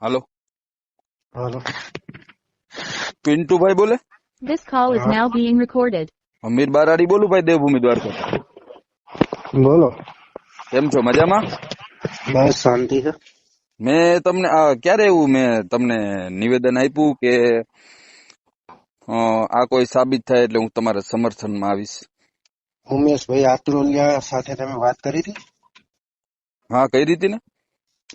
હાલો, હાલો. પિન્ટુભાઈ બોલે? This call is હા. now being recorded. અમીર બારાડી બોલું ભાઈ, દેવભૂમિ દ્વારકા. બોલો. કેમ છો, મજામાં? બસ શાંતિ છે. મેં તમને ક્યારે એવું મેં તમને નિવેદન આપ્યું કે આ કોઈ સાબિત થાય એટલે હું તમારા સમર્થનમાં આવીશ? ઉમેશભાઈ આત્રોલિયા સાથે તમે વાત કરી હતી? હા, કઈ રીતે ને?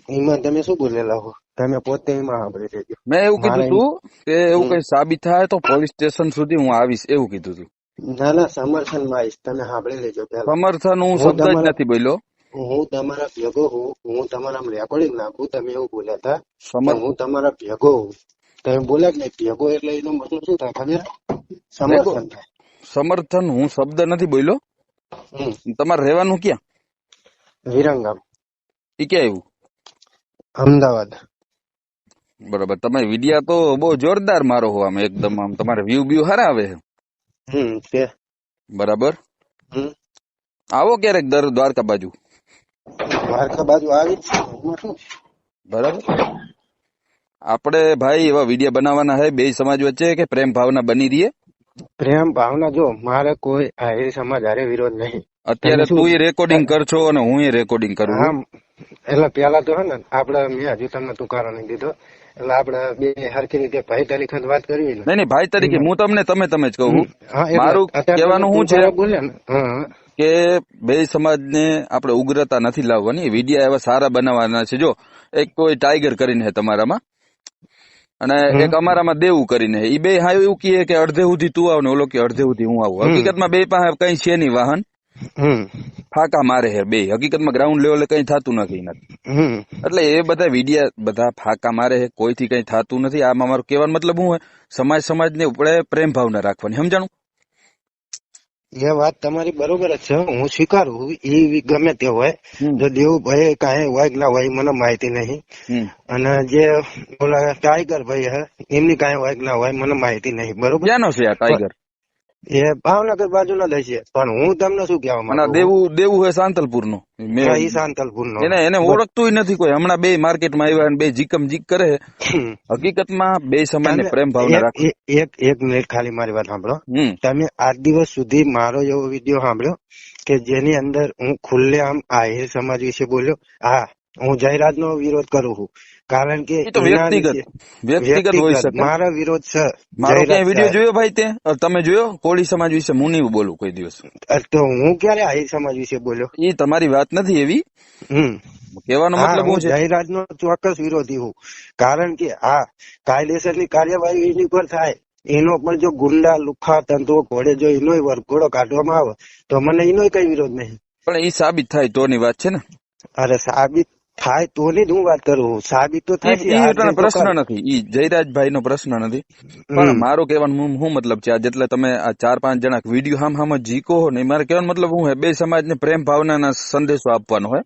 એમાં તમે શું બોલેલા હો? તમે પોતે એમાં સાંભળી લેજો. મેં એવું કીધું તું કે એવું હમ. કઈ સાબિત થાય તો પોલીસ સ્ટેશન સુધી હું આવીશ, એવું કીધું તું. ના સમર્થન માં આવીશ, તમે સાંભળી લેજો પેલા. સમર્થન હું હું શબ્દ જ તમારા નથી બોલ્યો. હું તમારા ભેગો હું, હું તમારા રેકોર્ડિંગ નાખું. તમે એવું બોલ્યા હતા કે સમર્થ હું તમારા ભેગો હું. તમે બોલ્યા કે નહીં ભેગો, એટલે એનો મતલબ શું થાય ખબર? સમર્થન થાય. સમર્થન હું શબ્દ નથી બોલ્યો. હમ. તમારે રહેવાનું ક્યાં? વિરંગામ, એ ક્યાં આવ્યું? અમદાવાદ. બરાબર. તમે વિડિયા તો બહુ જોરદાર મારો હો, આમ એકદમ આમ તમારે વ્યૂ બ્યુ સારા આવે છે. તે બરાબર. હમ. આવો ક્યારેક દ્વારકા બાજુ. દ્વારકા બાજુ આવી જ છે. એમાં શું? બરાબર. આપણે ભાઈ એવા વિડિયા બનાવવાના છે બે સમાજ વચ્ચે કે પ્રેમ ભાવના બની રહીએ. પ્રેમ ભાવના જો મારે કોઈ આહિર સમાજ હારે વિરોધ નહીં. અત્યારે તમે શું? તું રેકોર્ડિંગ કરશો અને હું રેકોર્ડિંગ કરું. આમ એટલે પેલા તો હે ને આપડે મેં હજુ તમને તુકારો નહીં દીધો, એટલે આપડે બે હરખી રીતે ભાઈ તરીકે જ વાત કરવી ને. નહીં ભાઈ તરીકે હું તમને તમે જ કહું. હા, એટલે મારું અત્યારે કહેવાનું તમે શું છે તુકારો બોલ્યા ને. હા. કે બે સમાજને આપણે ઉગ્રતા નથી લાવવાની, વિડિયા એવા સારા બનાવવાના છે. જો એક કોઈ ટાઈગર કરીને છે તમારામાં અને એક અમારામાં દેવું કરીને એ બે હા એવું કહે કે અડધે સુધી તું આવ ને ઓલો કે અડધે સુધી હું આવું. હકીકતમાં બે પાસે કઈ છે નહીં વાહન, ફાકા મારે હે બે. હકીકતમાં ગ્રાઉન્ડ લેવલે કઈ થતું નથી. એટલે એ બધા વિડિયા બધા ફાકા મારે હે, કોઈથી કઈ થતું નથી. આમાં મારું કહેવાનો મતલબ શું હોય, સમાજને આપણે પ્રેમ ભાવના રાખવાની, સમજાણું? એ વાત તમારી બરોબર જ છે, હું સ્વીકારું. એ ગમે તે હોય, જો દેવુભાઈ કાંઈ હોય કે ના હોય મને માહિતી નહીં. અને જે ઓલા ટાઈગર ભાઈ હે એમની કાંઈ હોય કે ના હોય મને માહિતી નહીં. બરોબર. ક્યાંનો છે આ ટાઈગર? એ ભાવનગર બાજુ ના દઈ છે. પણ હું તમને શું કહેવા માંગુ, દેવું હોય સાંતલપુર નો, શાંતલપુર નો. એને ઓળખતું નથી કોઈ. હમણાં બે માર્કેટમાં આવ્યા અને બે જીકમ જીક કરે. હકીકતમાં બે સમાજને પ્રેમ ભાવના રાખો. એક મિનિટ ખાલી મારી વાત સાંભળો. તમે આજ દિવસ સુધી મારો એવો વિડીયો સાંભળ્યો કે જેની અંદર હું ખુલ્લે આમ આહિર સમાજ વિશે બોલ્યો? હા, હું જયરાજ નો વિરોધ કરું છું, કારણ કે વ્યક્તિગત હોઈ શકે. મારો વિરોધ છે. મારો ક્યાંય વિડીયો જોયો ભાઈ તે? તમે જોયો? કોળી સમાજ વિશે હું નહીં બોલું કોઈ દિવસ. તો હું ક્યારે આહિર સમાજ વિશે બોલ્યો? એ તમારી વાત નથી એવી. કહેવાનો મતલબ હું શું છે? જયરાજ નો ચોક્કસ વિરોધી હું, કારણ કે હા કાયદેસરની કાર્યવાહી એની પર થાય. એનો પણ જો ગુંડા લુખા તંતુઓ ઘોડે જો એનો વરઘોડો કાઢવામાં આવે તો મને એનો કઈ વિરોધ નહીં. પણ એ સાબિત થાય તોની વાત છે ને. અરે સાબિત થાય તો ની જ હું વાત કરું. સાબિત તો થાય પ્રશ્ન નથી, ઈ જયરાજભાઈ નો પ્રશ્ન નથી. પણ મારો કહેવાનો શું મતલબ છે, જેટલે તમે આ 4-5 જણા વિડીયો હામ જીકો હો ને, મારે કહેવાનો મતલબ શું હોય, બે સમાજને પ્રેમ ભાવનાના સંદેશો આપવાનો હોય.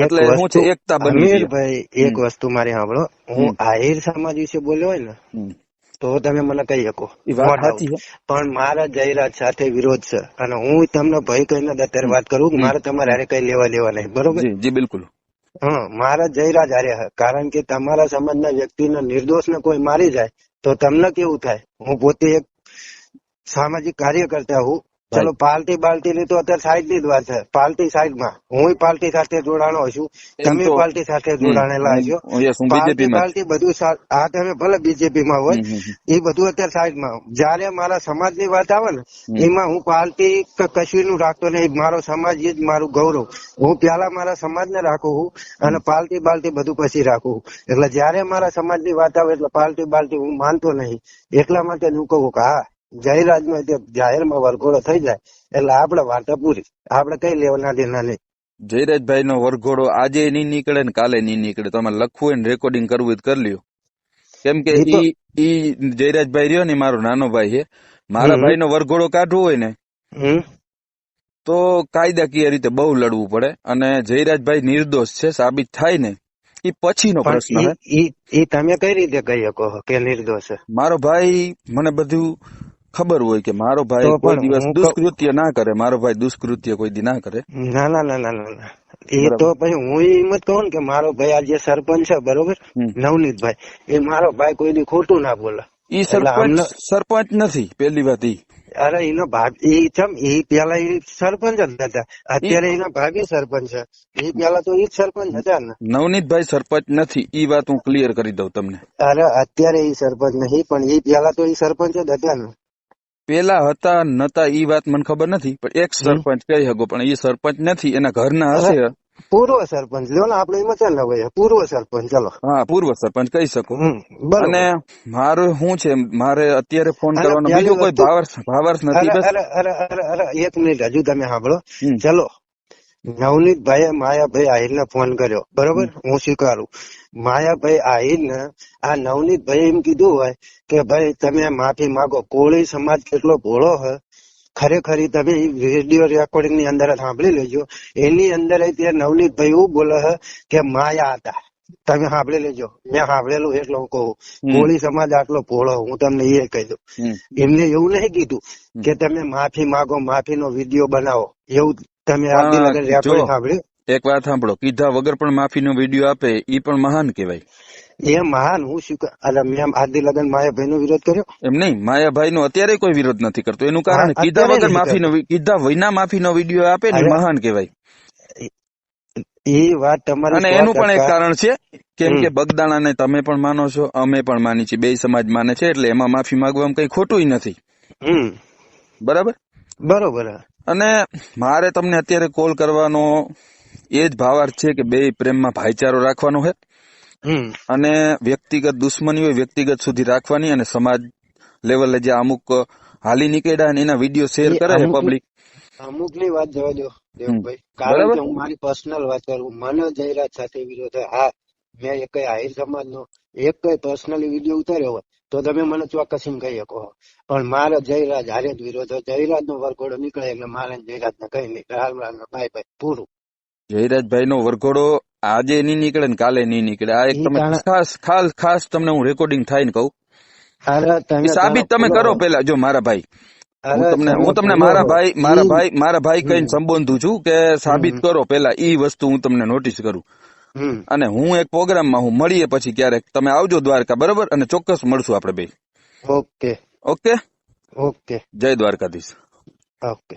એટલે હું છે એકતા બની. ભાઈ એક વસ્તુ મારી સાંભળો, હું આહિર સમાજ વિશે બોલ્યો હોય ને તો તમે મને કહી શકો, પણ મારા જયરાજ સાથે વિરોધ છે. અને હું તમને ભાઈ કહીને અત્યારે વાત કરું કે મારે તમારે હારે કઈ લેવા દેવા નહીં. બરોબર? જી બિલકુલ. હા, મારા જયરાજ હારે, કારણ કે તમારા સમાજના વ્યક્તિને નિર્દોષ ને કોઈ મારી જાય તો તમને કેવું થાય? હું પોતે એક સામાજિક કાર્યકર્તા હું. ચલો પાર્ટી બાલ્ટી ની તો અત્યારે સાઈડ ની જ વાત છે. પાર્ટી સાઈડ માં, હું પાર્ટી સાથે જોડાણો છું, તમે પાર્ટી સાથે જોડાણેલા છો. પાર્ટી બધું આ તમે ભલે બીજેપી માં હોય, એ બધું અત્યારે સાઈડ માં. જયારે મારા સમાજ ની વાત આવે ને એમાં હું પાર્ટી કશું નું રાખતો નહીં. મારો સમાજ એ જ મારું ગૌરવ. હું પેલા મારા સમાજ ને રાખું છું અને પાર્ટી બાલ્ટી બધું પછી રાખું. એટલે જયારે મારા સમાજ ની વાત આવે એટલે પાર્ટી બાલ્ટી હું માનતો નહીં. એટલા માટે હું કહું કે હા જયરાજ નો જાહેરમાં વરઘોડો થઈ જાય એટલે આપડે વાર્તા પૂરી. આપડે કઈ લેવાના દેના નહીં. જયરાજભાઈ નો વરઘોડો આજે નહીં નીકળે ને કાલે નહીં નીકળે. તમે લખવું હોય ને રેકોર્ડિંગ કરવું હોય કરી લ્યો. કેમ કે ઈ જયરાજભાઈ રહ્યો ને મારો નાનો ભાઈ છે. મારા ભાઈ નો વરઘોડો કાઢવો હોય ને તો કાયદાકીય રીતે બહુ લડવું પડે. અને જયરાજભાઈ નિર્દોષ છે સાબિત થાય ને એ પછીનો પ્રશ્ન છે. એ તમે કઈ રીતે કહી શકો કે નિર્દોષ છે? મારો ભાઈ મને બધું ખબર હોય કે મારો ભાઈ તો કોઈ પણ દિવસ હું દુષ્કૃત્ય ના કરે, મારો ભાઈ દુષ્કૃત્ય કોઈ દી ના કરે. ના ના ના ના ના ના. એ બરાબર. તો પછી હું એમ જ કહું ને કે મારો ભાઈ આ જે સરપંચ છે બરોબર, હમ. નવનીતભાઈ, એ મારો ભાઈ કોઈ દી ખોટું ના બોલે. ઈ એટલે અમને સરપંચ નથી, પેલી વાત ઈ. અરે એનો ભાગ એ ચમ એ પેલા એ સરપંચ જ હતા, ઈ અત્યારે એના ભાભી સરપંચ છે. એ પેલા તો એ જ સરપંચ હતા ને. નવનીતભાઈ સરપંચ નથી, ઈ વાત હું ક્લિયર કરી દઉં તમને. અરે અત્યારે એ સરપંચ નહીં, પણ એ પેલા તો એ સરપંચ જ હતા ને. પેલા હતા નતા ઈ વાત મને ખબર નથી, પણ એક સરપંચ કહી શકો, પણ એ સરપંચ નથી, એના ઘરના અરે હશે. પૂર્વ સરપંચ લ્યો ને, આપડે એમાં ચાલ હોય પૂર્વ સરપંચ, ચલો. હા, પૂર્વ સરપંચ કહી શકો. અને બરોબર. મારું શું છે, મારે અત્યારે ફોન અને કરવાનો પેલી બીજો કોઈ વસ્તુ, ભાવાર્થ નથી. અરે બસ અરે અરે અરે અરે એક મિનિટ હજુ તમે સાંભળો. હમ. ચલો, નવનીતભાઈએ માયાભાઈ આહિરને ફોન કર્યો બરોબર, હું સ્વીકારું. માયાભાઈ આહિરને આ નવનીતભાઈ એમ કીધું હોય કે ભાઈ તમે માફી માંગો, કોળી સમાજ કેટલો ભોળો છે ખરેખર. તમે વિડીયો રેકોર્ડિંગ ની અંદર સાંભળી લેજો. એની અંદર ત્યાં નવનીતભાઈ એવું બોલે છે કે માયા હતા. તમે સાંભળી લેજો, મેં સાંભળેલું એટલે હું કહું. કોળી સમાજ આટલો ભોળો, હું તમને એ કહી દઉં. એમને એવું નહીં કીધું કે તમે માફી માંગો, માફીનો વિડીયો બનાવો, એવું તમે આદિ લગન રેકોર્ડિંગ સાંભળ્યું? એક વાત સાંભળો, કીધા વગર પણ માફીનો વિડીયો આપે, ઈ પણ મહાન કહેવાય. એ મહાન. હું શું અરે મેં આદિ લગન માયાભાઈ નો વિરોધ કર્યો? એમ નહીં, માયાભાઈ નો અત્યારે કોઈ વિરોધ નથી કરતો. એનું કારણ કીધા વગર માફીનો, કીધા વિના માફીનો વિડીયો આપે ને, મહાન કહેવાય. એ વાત તમારી. અને એનું પણ એક કારણ છે, કેમ કે બગદાણાને તમે પણ માનો છો, અમે પણ માની છીએ, બે સમાજ માને છે, એટલે એમાં માફી માંગવામાં કઈ ખોટું નથી. બરાબર બરોબર. અને મારે તમને અત્યારે કોલ કરવાનો એ જ ભાવાર્થ છે કે બે પ્રેમમાં ભાઈચારો રાખવાનો છે. અને વ્યક્તિગત દુશ્મની હોય વ્યક્તિગત સુધી રાખવાની, અને સમાજ લેવલે જે અમુક હાલી નીકળ્યા ને એના વિડીયો શેર કરે છે પબ્લિક. અમુક ની વાત જવા દો દેવભાઈ, કારણ કે હું મારી પર્સનલ વાત કરું. મને જયરાજ સાથે વિરોધ. હા, મેં એક આહિર સમાજ નો એક પર્સનલી વિડીયો ઉતાર્યો હોય તો તમે મને ચોક્કસ એમ કહી શકો, પણ મારે જયરાજ હારે જ વિરોધ. જયરાજ નો વરઘોડો નીકળે એટલે મારે જયરાજ ને કઈ નહીં. બાય બાય, પૂરું. જયરાજભાઈ નો વરઘોડો આજે નહીં નીકળે ને કાલે નહીં નીકળે. આ એક તમે ખાસ તમને હું રેકોર્ડિંગ થાય ને કહું, સાબિત તમે કરો પેલા. જો મારા ભાઈ, હું તમને મારા ભાઈ કહીને સંબોધું છું કે સાબિત કરો પેલા, ઈ વસ્તુ હું તમને નોટિસ કરું. અને હું એક પ્રોગ્રામમાં હું મળીએ પછી ક્યારેક, તમે આવજો દ્વારકા, બરોબર? અને ચોક્કસ મળશું આપણે બે. Okay okay okay. જય દ્વારકાધીશ. ઓકે.